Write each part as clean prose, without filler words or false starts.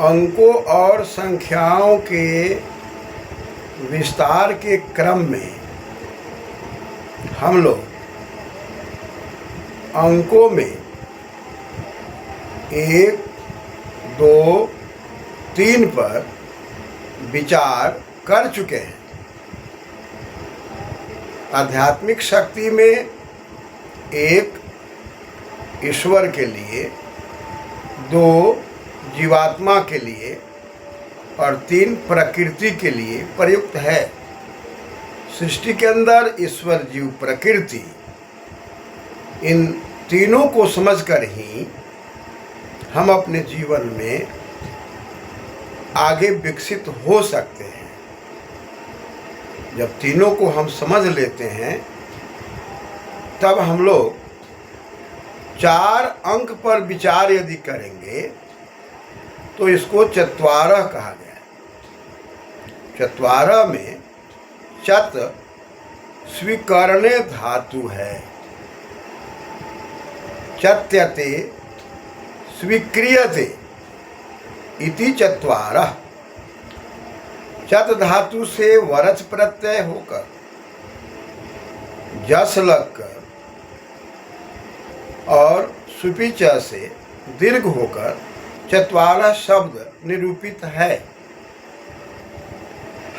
अंकों और संख्याओं के विस्तार के क्रम में हम लोग अंकों में 1, 2, 3 पर विचार कर चुके हैं। आध्यात्मिक शक्ति में 1 ईश्वर के लिए, 2 जीवात्मा के लिए और 3 प्रकृति के लिए प्रयुक्त है। सृष्टि के अंदर ईश्वर, जीव, प्रकृति, इन तीनों को समझकर ही हम अपने जीवन में आगे विकसित हो सकते हैं। जब तीनों को हम समझ लेते हैं तब हम लोग 4 अंक पर विचार यदि करेंगे तो इसको चत्वारः कहा गया है। चत्वारः में चत स्वीकरणे धातु है। चत्यते स्वीक्रियते इति चत्वारः। चत धातु से वरच प्रत्यय होकर जस लगकर और सुपिच से दीर्घ होकर चत्वारः शब्द निरूपित है।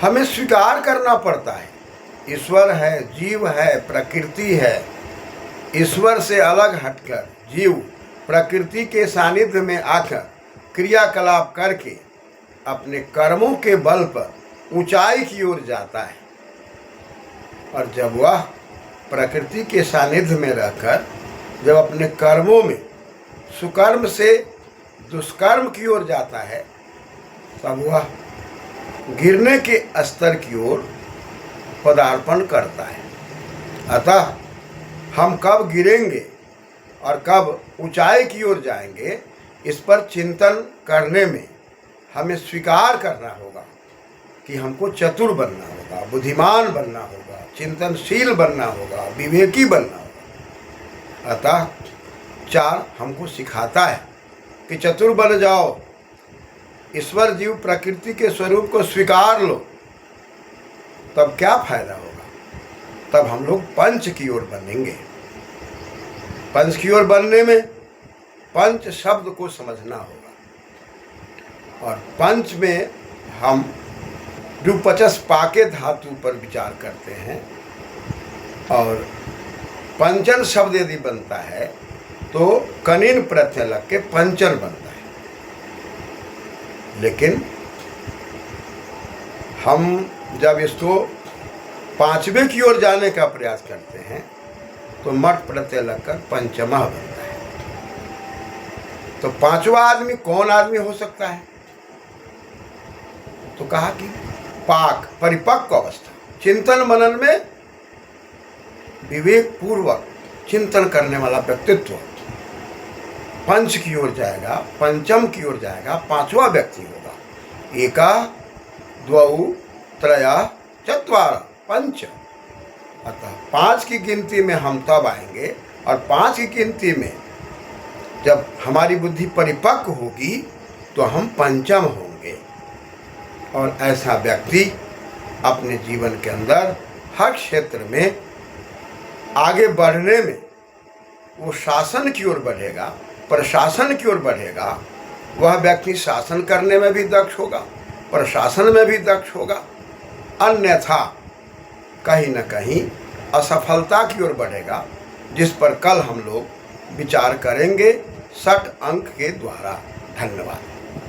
हमें स्वीकार करना पड़ता है, ईश्वर है, जीव है, प्रकृति है। ईश्वर से अलग हटकर जीव प्रकृति के सानिध्य में आकर क्रियाकलाप करके अपने कर्मों के बल पर ऊंचाई की ओर जाता है। और जब वह प्रकृति के सानिध्य में रहकर जब अपने कर्मों में सुकर्म से दुष्कर्म की ओर जाता है तब वह गिरने के स्तर की ओर पदार्पण करता है। अतः हम कब गिरेंगे और कब ऊंचाई की ओर जाएंगे, इस पर चिंतन करने में हमें स्वीकार करना होगा कि हमको चतुर बनना होगा, बुद्धिमान बनना होगा, चिंतनशील बनना होगा, विवेकी बनना होगा। अतः 4 हमको सिखाता है कि चतुर बन जाओ, ईश्वर, जीव, प्रकृति के स्वरूप को स्वीकार लो। तब क्या फायदा होगा? तब हम लोग पंच की ओर बनेंगे। पंच की ओर बनने में पंच शब्द को समझना होगा। और पंच में हम रूपचस पाके धातु पर विचार करते हैं। और पंचन शब्द यदि बनता है तो कनिन प्रत्यय लग के पंचन बनता है। लेकिन हम जब इसको 5वें की ओर जाने का प्रयास करते हैं तो मठ प्रत्यय लगकर पंचमा बनता है। तो 5वां आदमी कौन आदमी हो सकता है? तो कहा कि पाक, परिपक्व अवस्था, चिंतन मनन में विवेक पूर्वक चिंतन करने वाला व्यक्तित्व पंच की ओर जाएगा, पंचम की ओर जाएगा, 5वां व्यक्ति होगा। एका, द्वौ, त्रयः, चत्वारः, पंच। अतः 5 की गिनती में हम तब आएंगे और 5 की गिनती में जब हमारी बुद्धि परिपक्व होगी तो हम पंचम होंगे। और ऐसा व्यक्ति अपने जीवन के अंदर हर क्षेत्र में आगे बढ़ने में वो शासन की ओर बढ़ेगा, प्रशासन की ओर बढ़ेगा। वह व्यक्ति शासन करने में भी दक्ष होगा, प्रशासन में भी दक्ष होगा। अन्यथा कहीं न कहीं असफलता की ओर बढ़ेगा, जिस पर कल हम लोग विचार करेंगे 60 अंक के द्वारा। धन्यवाद।